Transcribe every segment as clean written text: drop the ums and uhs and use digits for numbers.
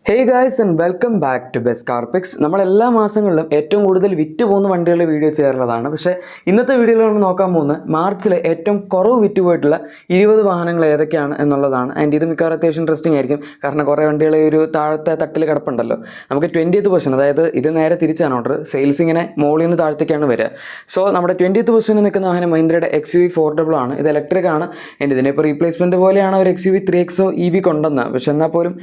Hey guys and welcome back to Best Car Picks. നമ്മൾ എല്ലാ മാസങ്ങളിലും ഏറ്റവും കൂടുതൽ വിറ്റ് പോകുന്ന വണ്ടികളുടെ വീഡിയോ ചെയ്യാറുള്ളതാണ്. പക്ഷേ ഇന്നത്തെ വീഡിയോയിൽ നമ്മൾ നോക്കാൻ പോകുന്നത് മാർച്ചിലെ ഏറ്റവും കുറവ് വിറ്റ് പോയിട്ടുള്ള 20 വാഹനങ്ങൾ ഏതൊക്കെയാണ് എന്നുള്ളതാണ്. ആൻഡ് ഇത് മിക്കവാറും അത്യാവശ്യം ഇൻട്രസ്റ്റിംഗ് ആയിരിക്കും. കാരണം കുറേ വണ്ടികൾ ഒരു താഴത്തെ തട്ടിൽ കിടപ്പുണ്ടല്ലോ. നമുക്ക് 20th പൊസിഷൻ, അതായത് ഇത് നേരെ തിരിച്ചാണ് ഓർഡർ. സെയിൽസ് ഇങ്ങനെ മുകളിൽ നിന്ന് താഴത്തേക്കാണ് വരിക. സോ നമ്മുടെ 20th പൊസിഷനിൽ നിൽക്കുന്ന വാഹനം മഹീന്ദ്രയുടെ XUV 400 ആണ്. ഇത് ഇലക്ട്രിക് ആണ്. ആൻഡ് ഇതിനിപ്പോൾ റീപ്ലേസ്മെൻറ്റ് പോലെയാണ് ഒരു XUV 3XO EV കൊണ്ടുവന്നത്. പക്ഷെ എന്നാൽ പോലും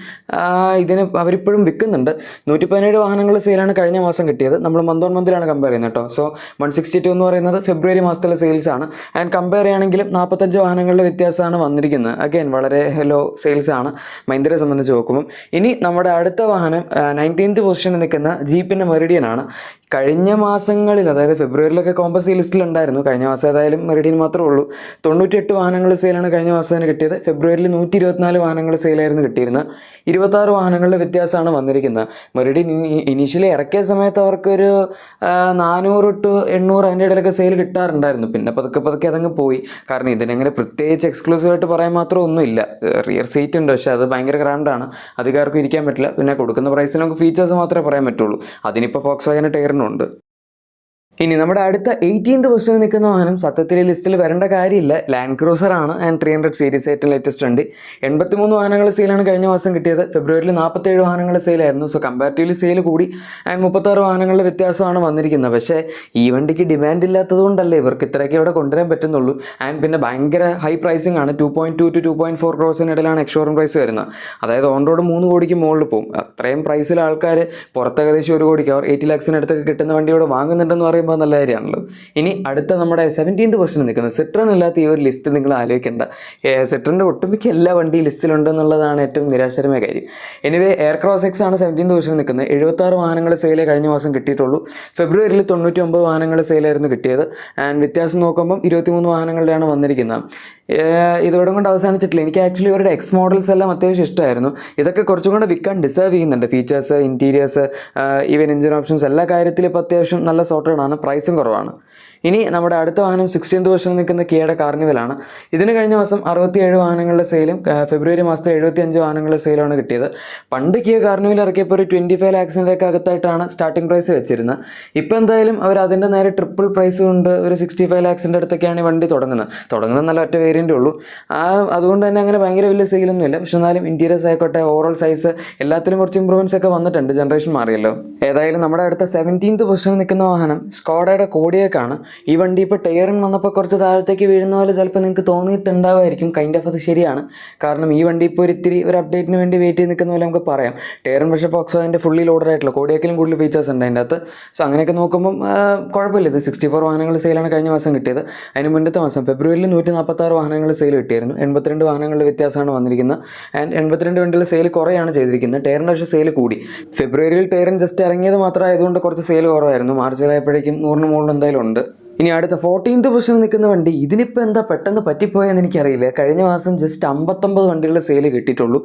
ഇതിന് അവരിപ്പോഴും വിൽക്കുന്നുണ്ട്. 117 വാഹനങ്ങൾ സെയിലാണ് കഴിഞ്ഞ മാസം കിട്ടിയത്. നമ്മൾ മന്ത് ഓൺ മന്തിലാണ് കമ്പയർ ചെയ്യുന്നത് കേട്ടോ. സോ 162 എന്ന് പറയുന്നത് ഫെബ്രുവരി മാസത്തിലെ സെയിൽസ് ആണ്. ആൻഡ് കമ്പയർ ചെയ്യുകയാണെങ്കിലും 45 വാഹനങ്ങളുടെ വ്യത്യാസമാണ് വന്നിരിക്കുന്നത്. അഗൈൻ വളരെ ലോ സെയിൽസ് ആണ് മഹീന്ദ്രയെ സംബന്ധിച്ച് നോക്കുമ്പം. ഇനി നമ്മുടെ അടുത്ത വാഹനം 19th പൊസിഷനിൽ നിൽക്കുന്ന ജീപ്പിൻ്റെ മെറിഡിയൻ ആണ്. കഴിഞ്ഞ മാസങ്ങളിൽ, അതായത് ഫെബ്രുവരിയിലൊക്കെ കോമ്പസ് ലിസ്റ്റിലുണ്ടായിരുന്നു. കഴിഞ്ഞ മാസം ഏതായാലും മെറിഡിയൻ മാത്രമേ ഉള്ളൂ. 98 വാഹനങ്ങൾ സെയിലാണ് കഴിഞ്ഞ മാസം തന്നെ കിട്ടിയത്. ഫെബ്രുവരിയിൽ 124 വാഹനങ്ങൾ സെയിലായിരുന്നു കിട്ടിയിരുന്നത്. 26 വാഹനങ്ങളുടെ വ്യത്യാസമാണ് വന്നിരിക്കുന്നത്. മെറിഡിയൻ ഇനീഷ്യലി ഇറക്കിയ സമയത്ത് അവർക്കൊരു 400 to 800 അതിൻ്റെ ഇടയിലൊക്കെ സെയിൽ കിട്ടാറുണ്ടായിരുന്നു. പിന്നെ പതുക്കെ അതങ്ങ് പോയി. കാരണം ഇതിനങ്ങനെ പ്രത്യേകിച്ച് എക്സ്ക്ലൂസീവായിട്ട് പറയാൻ മാത്രം ഒന്നുമില്ല. റിയർ സീറ്റ് ഉണ്ട്, പക്ഷേ അത് ഭയങ്കര ഗ്രാൻഡാണ്. അധികാർക്കും ഇരിക്കാൻ പറ്റില്ല. പിന്നെ കൊടുക്കുന്ന പ്രൈസിൽ നമുക്ക് ഫീച്ചേഴ്സ് മാത്രമേ പറയാൻ പറ്റുള്ളൂ. അതിനിപ്പോൾ ഫോക്സ്വാഗൻ ടയറിനുണ്ട്. ഇനി നമ്മുടെ അടുത്ത 18th പൊസിഷനിൽ നിൽക്കുന്ന വാഹനം സത്യത്തിൽ ലിസ്റ്റിൽ വരേണ്ട കാര്യമില്ല. ലാൻഡ് ക്രൂസർ ആണ്. ആൻഡ് 300 സീരീസ് ഏറ്റവും ലേറ്റസ്റ്റ് ഉണ്ട്. 83 വാഹനങ്ങൾ സെയിലാണ് കഴിഞ്ഞ മാസം കിട്ടിയത്. ഫെബ്രുവരിയിൽ 47 വാഹനങ്ങൾ സെയിലായിരുന്നു. സോ കമ്പാരിറ്റീവ്ലി സെയിൽ കൂടി. ആൻഡ് 36 വാഹനങ്ങളുടെ വ്യത്യാസമാണ് വന്നിരിക്കുന്നത്. പക്ഷേ ഈ വണ്ടിക്ക് ഡിമാൻഡ് ഇല്ലാത്തത് കൊണ്ടല്ലേ ഇവർക്ക് ഇത്രയൊക്കെ ഇവിടെ കൊണ്ടുവരാൻ പറ്റുന്നുള്ളൂ. ആൻഡ് പിന്നെ ഭയങ്കര ഹൈ പ്രൈസിംഗ് ആണ്. 2.2 to 2.4 crores എക്സ്ഷോറൂം പ്രൈസ് വരുന്നത്. അതായത് ഓൺ റോഡ് 3 കോടിക്ക് മുകളിൽ പോകും. അത്രയും പ്രൈസിൽ ആൾക്കാർ പുറത്ത് ഏകദേശം 1 കോടിക്ക് അവർ 80 lakhs കിട്ടുന്ന വണ്ടിയോട് വാങ്ങുന്നുണ്ടെന്ന് പറയുമ്പോൾ നല്ല കാര്യമാണല്ലോ. ഇനി അടുത്ത നമ്മുടെ 17th പൊസിഷനിൽ നിൽക്കുന്നത് സിട്രൺ ഇല്ലാത്ത ഈ ഒരു ലിസ്റ്റ് നിങ്ങൾ ആലോചിക്കേണ്ട. സിട്രൻ്റെ ഒട്ടുമിക്ക എല്ലാ വണ്ടി ലിസ്റ്റിലുണ്ടെന്നുള്ളതാണ് ഏറ്റവും നിരാശകരമായ കാര്യം. എനിവേ എയർക്രോസ് എക്സ് ആണ് 17th പൊസിഷനിൽ നിൽക്കുന്നത്. 76 വാഹനങ്ങൾ സെയിലേ കഴിഞ്ഞ മാസം കിട്ടിയിട്ടുള്ളൂ. ഫെബ്രുവരിയിൽ 99 വാഹനങ്ങൾ സെയിലായിരുന്നു കിട്ടിയത്. ആൻഡ് വ്യത്യാസം നോക്കുമ്പം 23 വാഹനങ്ങളുടെയാണ് വന്നിരിക്കുന്നത്. ഇതോടെ കൊണ്ട് അവസാനിച്ചിട്ടില്ല. എനിക്ക് ആക്ച്വലി ഇവരുടെ എക്സ് മോഡൽസ് എല്ലാം അത്യാവശ്യം ഇഷ്ടമായിരുന്നു. ഇതൊക്കെ കുറച്ചും കൂടെ വിൽക്കാൻ ഡിസേർവ് ചെയ്യുന്നുണ്ട്. Features, interiors, even engine options എല്ലാ കാര്യത്തിലും ഇപ്പോൾ അത്യാവശ്യം നല്ല സോർട്ടഡ് ആണ്. പ്രൈസും കുറവാണ്. ഇനി നമ്മുടെ അടുത്ത വാഹനം 16th പൊസിഷനിൽ നിൽക്കുന്ന കിയയുടെ കാർണിവലാണ്. ഇതിന് കഴിഞ്ഞ മാസം 67 വാഹനങ്ങളുടെ സെയിലും ഫെബ്രുവരി മാസത്തിൽ 75 വാഹനങ്ങളുടെ സെയിലാണ് കിട്ടിയത്. പണ്ട് കിയ കാർണിവൽ ഇറക്കിയപ്പോൾ ഒരു 25 lakhs അകത്തായിട്ടാണ് സ്റ്റാർട്ടിംഗ് പ്രൈസ് വെച്ചിരുന്നത്. ഇപ്പോൾ എന്തായാലും അവർ അതിൻ്റെ നേരെ ട്രിപ്പിൾ പ്രൈസ് കൊണ്ട് ഒരു 65 lakhs അടുത്തൊക്കെയാണ് ഈ വണ്ടി തുടങ്ങുന്നത് നല്ല ഒറ്റ വേരിയൻ്റേ ഉള്ളൂ. അതുകൊണ്ട് തന്നെ അങ്ങനെ ഭയങ്കര വലിയ സെയിലൊന്നുമില്ല. പക്ഷെ എന്നാലും ഇൻറ്റീരിയേഴ്സ് ആയിക്കോട്ടെ, ഓവറോൾ സൈസ് എല്ലാത്തിലും കുറച്ച് ഇമ്പ്രൂവ്മെൻറ്റ്സ് ഒക്കെ വന്നിട്ടുണ്ട്. ജനറേഷൻ മാറിയല്ലോ. ഏതായാലും നമ്മുടെ അടുത്ത 17th പൊസിഷനിൽ നിൽക്കുന്ന വാഹനം സ്കോഡയുടെ കോഡിയേക്കാണ്. ഈ വണ്ടി ഇപ്പോൾ ടയറിൻ വന്നപ്പോൾ കുറച്ച് താഴത്തേക്ക് വീഴുന്ന പോലെ ചിലപ്പോൾ നിങ്ങൾക്ക് തോന്നിയിട്ടുണ്ടാവുമായിരിക്കും. കൈൻഡ് ഓഫ് അത് ശരിയാണ്. കാരണം ഈ വണ്ടി ഇപ്പോൾ ഒരു അപ്ഡേറ്റിന് വേണ്ടി വെയിറ്റ് ചെയ്ത് നിൽക്കുന്ന പോലെ നമുക്ക് പറയാം. ടയറിൻ പക്ഷേ ഫോക്സ്വാഗൻ്റെ ഫുള്ളി ലോഡഡ് ആയിട്ടുള്ള കോഡിയേക്കിലും കൂടുതൽ ഫീച്ചേഴ്സ് ഉണ്ട് അതിൻ്റെ അകത്ത്. സോ അങ്ങനെയൊക്കെ നോക്കുമ്പം കുഴപ്പമില്ല. ഇത് 64 വാഹനങ്ങൾ സെയിലാണ് കഴിഞ്ഞ മാസം കിട്ടിയത്. അതിന് മുന്നത്തെ മാസം ഫെബ്രുവരിയിൽ 146 വാഹനങ്ങൾ സെയിൽ കിട്ടിയായിരുന്നു. 82 വാഹനങ്ങളുടെ വ്യത്യാസമാണ് വന്നിരിക്കുന്നത്. ആൻഡ് 82 വണ്ടികൾ സെയിൽ കുറയാണ് ചെയ്തിരിക്കുന്നത്. ടയറിൻ്റെ പക്ഷേ സെയിൽ കൂടി. ഫെബ്രുവരിയിൽ ടയറിൻ ജസ്റ്റ് ഇറങ്ങിയത് മാത്രമായതുകൊണ്ട് കുറച്ച് സെയിൽ കുറവായിരുന്നു. മാർച്ചിലായപ്പോഴേക്കും 100 മുകളിൽ എന്തായാലും ഉണ്ട്. ഇനി അടുത്ത 14th പൊസിഷനിൽ നിൽക്കുന്ന വണ്ടി, ഇതിനിപ്പോൾ എന്താ പെട്ടെന്ന് പറ്റിപ്പോയെന്ന് എനിക്കറിയില്ല. കഴിഞ്ഞ മാസം ജസ്റ്റ് 59 വണ്ടികൾ സെയിൽ കിട്ടിയിട്ടുള്ളൂ.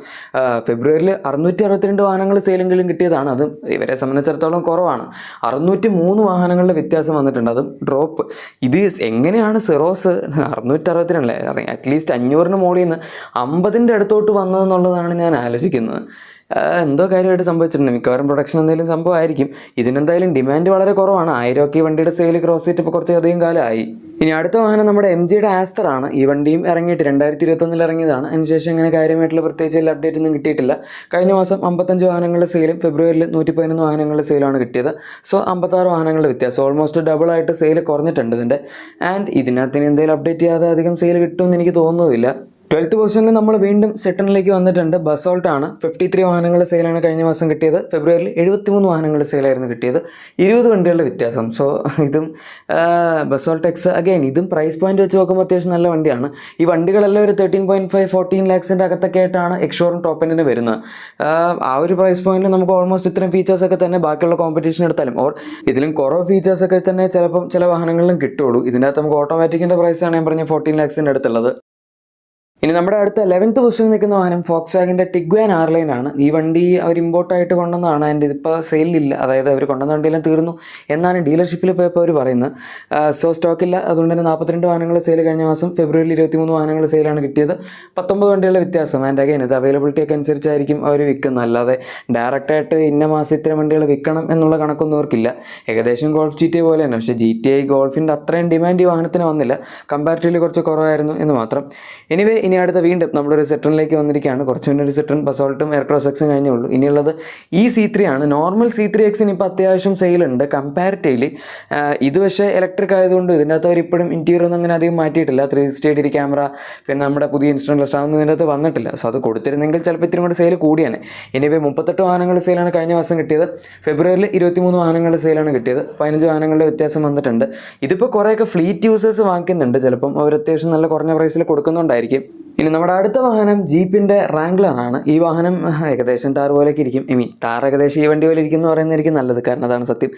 ഫെബ്രുവരിയിൽ 662 വാഹനങ്ങൾ സെയിലെങ്കിലും കിട്ടിയതാണ്. അതും ഇവരെ സംബന്ധിച്ചിടത്തോളം കുറവാണ്. 603 വാഹനങ്ങളുടെ വ്യത്യാസം വന്നിട്ടുണ്ട്. അതും ഡ്രോപ്പ്. ഇത് എങ്ങനെയാണ് സെറോസ് 662 അറ്റ്ലീസ്റ്റ് 500 മുകളിൽ നിന്ന് 50ൻ്റെ അടുത്തോട്ട് വന്നതെന്നുള്ളതാണ് ഞാൻ ആലോചിക്കുന്നത്. എന്തോ കാര്യമായിട്ട് സംഭവിച്ചിട്ടുണ്ട്. മിക്കവാറും പ്രൊഡക്ഷൻ എന്തെങ്കിലും സംഭവമായിരിക്കും. ഇതിനെന്തായാലും ഡിമാൻഡ് വളരെ കുറവാണ്. 1000 വണ്ടിയുടെ സെയിൽ ക്രോസ് ചെയ്തിട്ട് ഇപ്പോൾ കുറച്ചധികം കാലമായി. ഇനി അടുത്ത വാഹനം നമ്മുടെ MGയുടെ ആസ്റ്റർ ആണ്. ഈ വണ്ടിയും ഇറങ്ങിയിട്ട് 2021 ഇറങ്ങിയതാണ്. അതിനുശേഷം ഇങ്ങനെ കാര്യമായിട്ടുള്ള പ്രത്യേകിച്ച് എല്ലാ അപ്ഡേറ്റ് ഒന്നും കിട്ടിയിട്ടില്ല. കഴിഞ്ഞ മാസം 55 വാഹനങ്ങളുടെ സെയിലും ഫെബ്രുവരിയിൽ 111 വാഹനങ്ങളുടെ സെയിലാണ് കിട്ടിയത്. സോ 56 വാഹനങ്ങളുടെ വ്യത്യാസം, ഓൾമോസ്റ്റ് ഡബിൾ ആയിട്ട് സെയിൽ കുറഞ്ഞിട്ടുണ്ട് ഇതിൻ്റെ. ആൻഡ് ഇതിനകത്തിന് എന്തെങ്കിലും അപ്ഡേറ്റ് ചെയ്യാതെ അധികം സെയിൽ കിട്ടുമെന്ന് എനിക്ക് തോന്നുന്നില്ല. 12th പൊസിഷനിൽ നമ്മൾ വീണ്ടും സെറ്റണിലേക്ക് വന്നിട്ടുണ്ട്. ബസോൾട്ട് ആണ്. 53 വാഹനങ്ങളുടെ സെയിലാണ് കഴിഞ്ഞ മാസം കിട്ടിയത്. ഫെബ്രുവരിയിൽ 73 വാഹനങ്ങളുടെ സെയിലായിരുന്നു കിട്ടിയത്. 20 വണ്ടികളുടെ വ്യത്യാസം. സോ ഇതും ബസോൾട്ട് എക്സ് അഗൈൻ ഇതും പ്രൈസ് പോയിന്റ് വെച്ച് നോക്കുമ്പോൾ അത്യാവശ്യം നല്ല വണ്ടിയാണ്. ഈ വണ്ടികളെല്ലാം ഒരു 13.5-14 lakhs അകത്തൊക്കെ ആയിട്ടാണ് എക്സ്ഷോറും ടോപ്പ് എൻഡിന് വരുന്നത്. ആ ഒരു പ്രൈസ് പോയിന്റിൽ നമുക്ക് ഓൾമോസ്റ്റ് ഇത്രയും ഫീച്ചേഴ്സൊക്കെ തന്നെ ബാക്കിയുള്ള കോമ്പറ്റീഷൻ എടുത്താലും ഇതിലും കുറവ് ഫീച്ചേഴ്സൊക്കെ തന്നെ ചില വാഹനങ്ങളിലും കിട്ടുള്ളൂ. ഇതിനകത്ത് നമുക്ക് ഓട്ടോമാറ്റിക്കിൻ്റെ പ്രൈസാണ് ഞാൻ പറഞ്ഞ 14 lakhs അടുത്തുള്ളത്. ഇനി നമ്മുടെ അടുത്ത 11th പൊസിഷനിൽ നിൽക്കുന്ന വാഹനം ഫോക്സ്വാഗൻ്റെ ടിഗ്വാൻ R-Line ആണ്. ഈ വണ്ടി അവർ ഇമ്പോർട്ടായിട്ട് കൊണ്ടുവന്നതാണ്. ആൻഡ് ഇതിപ്പോൾ സെയിലില്ല, അതായത് അവർ കൊണ്ടുവന്ന വണ്ടിയെല്ലാം തീർന്നു എന്നാണ് ഡീലർഷിപ്പിൽ പോയപ്പോൾ അവർ പറയുന്നത്. സോ സ്റ്റോക്കില്ല, അതുകൊണ്ട് തന്നെ 42 വാഹനങ്ങൾ സെയിൽ കഴിഞ്ഞ മാസം ഫെബ്രുവരിയിൽ 23 വാഹനങ്ങൾ സെയിലാണ് കിട്ടിയത്. 19 വണ്ടികളുടെ വ്യത്യാസം. ആൻഡ് അഗൈൻ ഇത് അവൈലബിലിറ്റി ഒക്കെ അനുസരിച്ചായിരിക്കും അവർ വിൽക്കുന്നത്, അല്ലാതെ ഡയറക്റ്റായിട്ട് ഇന്ന മാസം ഇത്ര വണ്ടികൾ വിൽക്കണം എന്നുള്ള കണക്കൊന്നും അവർക്കില്ല. ഏകദേശം ഗോൾഫ് GTA പോലെ തന്നെ, പക്ഷേ GTA ഗോൾഫിൻ്റെ അത്രയും ഡിമാൻഡ് ഈ വാഹനത്തിന് വന്നില്ല, കമ്പാരിറ്റീവ്ലി കുറച്ച് കുറവായിരുന്നു എന്ന് മാത്രം. എനിവേ ഇനി അടുത്ത വീണ്ടും നമ്മളൊരു സെട്രണിലേക്ക് വന്നിരിക്കുകയാണ്. കുറച്ച് മുന്നേ ഒരു സെട്രൺ ബസോൾട്ടും എയർക്രോസ് എക്സും കഴിഞ്ഞേ ഉള്ളൂ. ഇനിയുള്ളത് ഈ C3 ആണ്. നോർമൽ C3 Xന് ഇപ്പോൾ അത്യാവശ്യം സെയിലുണ്ട് കമ്പാരിറ്റീവ്ലി. ഇത് പക്ഷേ ഇലക്ട്രിക് ആയതുകൊണ്ട് ഇതിൻ്റെ അകത്ത് അവർ ഇപ്പോഴും ഇൻറ്റീരിയർ ഒന്നും അങ്ങനെ അധികം മാറ്റിയിട്ടില്ല. 360 ക്യാമറ, പിന്നെ നമ്മുടെ പുതിയ ഇൻസ്റ്റന്റ് ലെസ്റ്റ് അതൊന്നും ഇതിൻ്റെ അകത്ത് വന്നിട്ടില്ല. സോ അത് കൊടുത്തിരുന്നെങ്കിൽ ചിലപ്പോൾ ഇത്തിരി കൂടെ സെയിൽ കൂടിയാണ്. എനിവേ 38 വാഹനങ്ങളുടെ സെയിലാണ് കഴിഞ്ഞ മാസം കിട്ടിയത്. ഫെബ്രുവരിയിൽ 23 വാഹനങ്ങളുടെ സെയിലാണ് കിട്ടിയത്. 15 വാഹനങ്ങളുടെ വ്യത്യാസം വന്നിട്ടുണ്ട്. ഇതിപ്പോൾ കുറേയൊക്കെ ഫ്ലീറ്റ് യൂസേഴ്സ് വാങ്ങിക്കുന്നുണ്ട്, ചിലപ്പം അവർ അത്യാവശ്യം നല്ല കുറഞ്ഞ പ്രൈസിൽ കൊടുക്കുന്നുണ്ടായിരിക്കും. ഇനി നമ്മുടെ അടുത്ത വാഹനം ജീപ്പിൻ്റെ റാംഗ്ലർ ആണ്. ഈ വാഹനം ഏകദേശം താർ പോലെയൊക്കെ ഇരിക്കും. താർ ഏകദേശം ഈ വണ്ടി പോലെ ഇരിക്കുന്നു പറയുന്നതായിരിക്കും നല്ലത്, കാരണം അതാണ് സത്യം.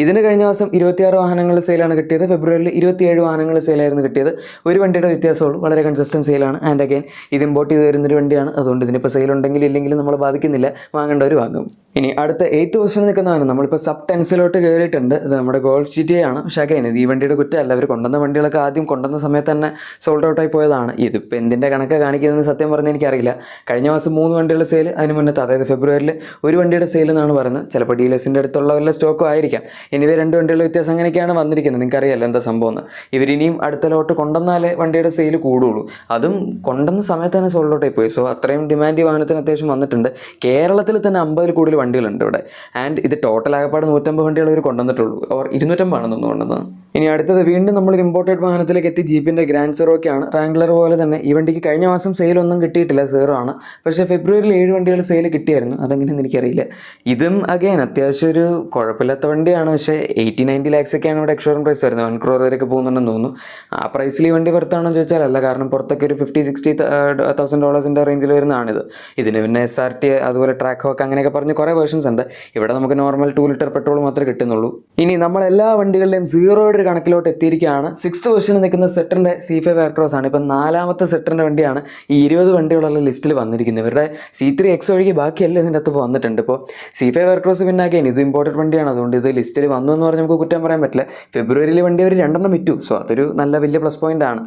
ഇതിന് കഴിഞ്ഞ മാസം 26 വാഹനങ്ങൾ സെയിലാണ് കിട്ടിയത്. ഫെബ്രുവരിയിൽ 27 വാഹനങ്ങൾ സെയിലായിരുന്നു കിട്ടിയത്. ഒരു വണ്ടിയുടെ വ്യത്യാസമുള്ളൂ, വളരെ കൺസിസ്റ്റൻറ്റ് സെയിലാണ്. ആൻഡ് അഗൈൻ ഇത് ഇമ്പോർട്ട് ചെയ്ത് വരുന്നൊരു വണ്ടിയാണ്, അതുകൊണ്ട് ഇതിനിപ്പോൾ സെയിൽ ഉണ്ടെങ്കിലും ഇല്ലെങ്കിലും നമ്മൾ ബാധിക്കുന്നില്ല, വാങ്ങേണ്ടവർ വാങ്ങും. ഇനി അടുത്ത 8th പൊസിഷനിൽ നിൽക്കുന്നതാണ്. നമ്മളിപ്പോൾ സബ് 10സിലോട്ട് കയറിയിട്ടുണ്ട്. ഇത് നമ്മുടെ ഗോൾഫ് GTA ആണ്. പക്ഷേ അഗൈൻ ഇത് ഈ വണ്ടിയുടെ കുറ്റമല്ല, അവർ കൊണ്ടുവന്ന വണ്ടികളൊക്കെ ആദ്യം കൊണ്ടുവന്ന സമയത്ത് തന്നെ സോൾഡ് ഔട്ടായി പോയതാണ്. ഇതിപ്പോൾ എന്തിൻ്റെ കണക്ക് കാണിക്കുന്നതെന്ന് സത്യം പറഞ്ഞാൽ എനിക്കറിയില്ല. കഴിഞ്ഞ മാസം 3 വണ്ടികളുടെ സെയിൽ, അതിന് മുന്നത്തെ അതായത് ഫെബ്രുവരിയിൽ ഒരു വണ്ടിയുടെ സെയിൽ എന്നാണ് പറയുന്നത്. ചിലപ്പോൾ ഡീലേഴ്സിൻ്റെ അടുത്തുള്ള വല്ല സ്റ്റോക്കും ആയിരിക്കാം. ഇനി 2 വണ്ടികളുടെ വ്യത്യാസം അങ്ങനെയൊക്കെയാണ് വന്നിരിക്കുന്നത്. നിങ്ങൾക്കറിയാമല്ലോ എന്താ സംഭവം എന്ന്. ഇവരിനിയും അടുത്ത ലോട്ട് കൊണ്ടുവന്നാലേ വണ്ടിയുടെ സെയിൽ കൂടുള്ളൂ. അതും കൊണ്ടുവന്ന സമയത്ത് തന്നെ സോൾഡ് ഔട്ടായി പോയി. സോ അത്രയും ഡിമാൻഡ് ഈ വാഹനത്തിന് അത്യാവശ്യം വന്നിട്ടുണ്ട്. കേരളത്തിൽ തന്നെ 50 കൂടുതൽ വണ്ടികളുണ്ട് ഇവിടെ. ആൻഡ് ഇത് ടോട്ടൽ ആകപ്പാട് 150 വണ്ടികൾ അവർ കൊണ്ടുവന്നിട്ടുള്ളൂ. അവർ 250 ആണെന്ന് കൊണ്ടുവന്നത്. ഇനി അടുത്തത് വീണ്ടും നമ്മളൊരു ഇമ്പോർട്ടഡ് വാഹനത്തിലേക്ക് എത്തി. ജീപ്പിൻ്റെ ഗ്രാൻഡ് സെറോക്കെയാണ്. റാംഗ്ലർ പോലെ തന്നെ ഈ വണ്ടിക്ക് കഴിഞ്ഞ മാസം സെയിലൊന്നും കിട്ടിയിട്ടില്ല, 0 ആണ്. പക്ഷേ ഫെബ്രുവരിയിൽ 7 വണ്ടികൾ സെയിൽ കിട്ടിയായിരുന്നു. അതെങ്ങനെയെന്ന് എനിക്കറിയില്ല. ഇതും അഗൈൻ അത്യാവശ്യം ഒരു കുഴപ്പമില്ലാത്ത വണ്ടിയാണ്. പക്ഷേ 80-90 ലാക്സൊക്കെയാണ് ഇവിടെ എക്സ്ഷോറൂം പ്രൈസ് വരുന്നത്. 1 crore വരെയൊക്കെ പോകുന്നുണ്ടെന്ന് തോന്നുന്നു. ആ പ്രൈസിൽ ഈ വണ്ടി വർത്താണോ എന്ന് ചോദിച്ചാൽ അല്ല, കാരണം പുറത്തൊക്കെ ഒരു $50,000-$60,000 റേഞ്ചിൽ വരുന്നതാണിത്. ഇതിന് പിന്നെ SRT അതുപോലെ ട്രാക്ക് ഹോക്ക് അങ്ങനെയൊക്കെ പറഞ്ഞ് കുറേ വേർഷൻസ് ഉണ്ട്. ഇവിടെ നമുക്ക് നോർമൽ 2 ലിറ്റർ പെട്രോൾ മാത്രമേ കിട്ടുന്നുള്ളൂ. ഇനി നമ്മൾ എല്ലാ വണ്ടികളുടെയും 0യുടെ ഒരു കണക്കിലോട്ട് എത്തിയിരിക്കുകയാണ്. 6th പൊസിഷനിൽ നിൽക്കുന്ന സെറ്ററിൻ്റെ C5 എയർക്രോസ് ആണ്. ഇപ്പം 4ാമത്തെ സെറ്ററിൻ്റെ വണ്ടിയാണ് ഈ 20 വണ്ടികളുള്ള ലിസ്റ്റിൽ വന്നിരിക്കുന്നത്. ഇവരുടെ C3 X ഒഴികെ ബാക്കിയെല്ലാം ഇതിൻ്റെ അകത്ത് വന്നിട്ടുണ്ട്. ഇപ്പോൾ C5 എയർക്രോസ് പിന്നെ അഗൈൻ ഇത് ഇമ്പോർട്ടൻറ്റ് വണ്ടിയാണ്, അതുകൊണ്ട് ഇത് ലിസ്റ്റിൽ വന്നു എന്ന് പറഞ്ഞാൽ നമുക്ക് കുറ്റം പറയാൻ പറ്റില്ല. ഫെബ്രുവരിയിൽ വണ്ടി അവർ 2 വിറ്റു. സോ അതൊരു നല്ല വലിയ പ്ലസ് പോയിൻ്റ് ആണ്.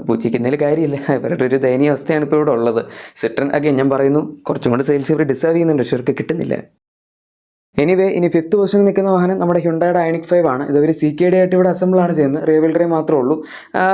പൂച്ചിക്കുന്നതിൽ കാര്യമില്ല, ഇവരുടെ ഒരു ദയനീയ അവസ്ഥയാണ് ഇപ്പോൾ ഇവിടെ ഉള്ളത്. സെറ്റർ അഗൈൻ ഞാൻ പറയുന്നു, കുറച്ചും കൂടെ സെയിൽസ് ഇവർ ഡിസേർവ് ചെയ്യുന്നുണ്ട്, പക്ഷേ ഇവർക്ക് കിട്ടുന്നില്ല. എനിവേ ഇനി 5th പൊസിഷനിൽ നിൽക്കുന്ന വാഹനം നമ്മുടെ ഹ്യുണ്ടായുടെ ഐനിക് 5 ആണ്. ഇതൊരു CKD ആയിട്ട് ഇവിടെ അസംബിളാണ് ചെയ്യുന്നത്. റിയൽ ഡ്രൈവ് മാത്രമേ ഉള്ളൂ.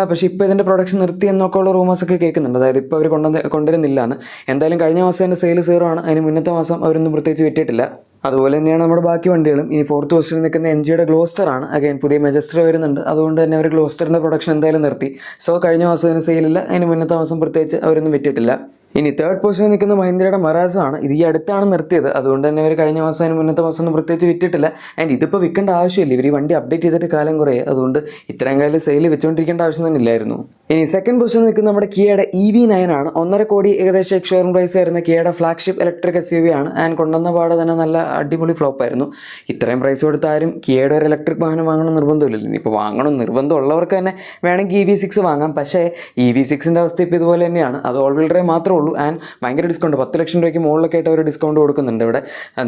പക്ഷേ ഇപ്പോൾ ഇതിൻ്റെ പ്രൊഡക്ഷൻ നിർത്തി എന്നൊക്കെ ഉള്ള റൂമേഴ്സൊക്കെ കേൾക്കുന്നുണ്ട്. അതായത് ഇപ്പോൾ അവർ കൊണ്ടുവരുന്നില്ല എന്ന്. എന്തായാലും കഴിഞ്ഞ മാസം എൻ്റെ സെയിൽ 0 ആണ്. അതിന് മുന്നത്തെ മാസം അവരൊന്നും പ്രത്യേകിച്ച് വിറ്റിട്ടില്ല. അതുപോലെ തന്നെയാണ് നമ്മുടെ ബാക്കി വണ്ടികളും. ഇനി 4th പൊസിഷനിൽ നിൽക്കുന്ന MGയുടെ ഗ്ലോസ്റ്റർ ആണ്. അഗൈൻ പുതിയ മെജസ്റ്റർ വരുന്നുണ്ട്, അതുകൊണ്ട് തന്നെ അവർ ഗ്ലോസ്റ്ററിൻ്റെ പ്രൊഡക്ഷൻ എന്തായാലും നിർത്തി. സോ കഴിഞ്ഞ മാസം അതിന് സെയിലില്ല, അതിന് മുന്നത്തെ മാസം പ്രത്യേകിച്ച് അവരൊന്നും വിറ്റിട്ടില്ല. ഇനി 3rd പൊസിഷനിൽ നിൽക്കുന്ന മഹീന്ദ്രയുടെ മറാസോ ആണ്. ഇത് ഈ അടുത്താണ് നിർത്തിയത്, അതുകൊണ്ട് തന്നെ അവർ കഴിഞ്ഞ മാസം അതിന് മുന്നത്തെ മാസം ഒന്നും പ്രത്യേകിച്ച് വിറ്റിട്ടില്ല. ആൻഡ് ഇതിപ്പോൾ വിൽക്കേണ്ട ആവശ്യമില്ല, ഇവർ ഈ വണ്ടി അപ്ഡേറ്റ് ചെയ്തിട്ട് കാലം കുറേ, അതുകൊണ്ട് ഇത്രയും കാലം സെയിൽ വെച്ചുകൊണ്ടിരിക്കേണ്ട ആവശ്യം തന്നെ ഇല്ലായിരുന്നു. ഇനി 2nd പൊസിഷനിൽ നിൽക്കുന്ന നമ്മുടെ കിയയുടെ EV9 ആണ്. 1.5 കോടി ഏകദേശം എക്സ്ഷോറൂം പ്രൈസ് ആയിരുന്ന കിയയുടെ ഫ്ലാഗ്ഷിപ്പ് ഇലക്ട്രിക് SUV ആണ്. ആൻഡ് കൊണ്ടുവന്ന പാടെ തന്നെ നല്ല അടിപൊളി ഫ്ലോപ്പായിരുന്നു. ഇത്രയും പ്രൈസ് കൊടുത്താലും കിയയുടെ ഒരു ഇലക്ട്രിക് വാഹനം വാങ്ങണം നിർബന്ധമില്ലല്ലോ. ഇനിയിപ്പോൾ വാങ്ങണം നിർബന്ധമുള്ളവർക്ക് തന്നെ വേണമെങ്കിൽ EV6 വാങ്ങാം. പക്ഷേ EV6ൻ്റെ അവസ്ഥ ഇപ്പോൾ ഇതുപോലെ തന്നെയാണ്. അത് ഓൾ വീൽ ഡ്രൈവ് മാത്രമേ ഉള്ളൂ. ആൻഡ് ഭയങ്കര ഡിസ്കൗണ്ട്, 10 ലക്ഷം രൂപയ്ക്ക് മുകളിലൊക്കെ ആയിട്ട് അവർ ഡിസ്കൗണ്ട് കൊടുക്കുന്നുണ്ട് ഇവിടെ.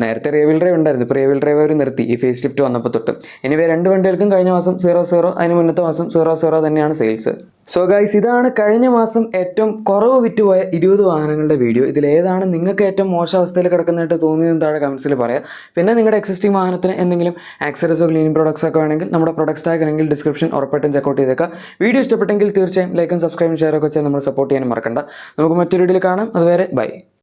നേരത്തെ റിയർ വീൽ ഡ്രൈവ് ഉണ്ടായിരുന്നു, ഇപ്പോൾ റിയർ വീൽ ഡ്രൈവ് അവർ നിർത്തി ഈ ഫേസ് ലിഫ്റ്റ് വന്നപ്പോൾ തൊട്ട്. എനിവേ 2 വണ്ടികൾക്കും കഴിഞ്ഞ മാസം 0, അതിന് മുന്നത്തെ മാസം 0 തന്നെയാണ് സെയിൽസ്. സോ ഗൈസ്, ഇതാണ് കഴിഞ്ഞ മാസം ഏറ്റവും കുറവ് വിറ്റുപോയ 20 വാഹനങ്ങളുടെ വീഡിയോ. ഇതിലേതാണ് നിങ്ങൾക്ക് ഏറ്റവും മോശം അവസ്ഥയിൽ കിടക്കുന്നതായിട്ട് തോന്നിയതെന്ന് താഴെ കമൻസിൽ പറയാം. പിന്നെ നിങ്ങളുടെ എക്സിസ്റ്റിംഗ് വാഹനത്തിന് എന്തെങ്കിലും ആക്സറീസോ ക്ലീനിങ് പ്രോഡക്ട്സ് ഒക്കെ വേണമെങ്കിൽ നമ്മുടെ പ്രൊഡക്ട്സ് ടാഗ് അല്ലെങ്കിൽ ഡിസ്ക്രിപ്ഷൻ ഉറപ്പായിട്ടും ചെക്കൗട്ട് ചെയ്തേക്കാം. വീഡിയോ ഇഷ്ടപ്പെട്ടെങ്കിൽ തീർച്ചയായും ലൈക്കും സബ്സ്ക്രൈബും ഷെയറൊക്കെ വെച്ചാൽ നമ്മൾ സപ്പോർട്ട് ചെയ്യാനും മറക്കണ്ട. നമുക്ക് മറ്റൊരു വീഡിയോയിൽ കാണാം. അതുവരെ ബൈ.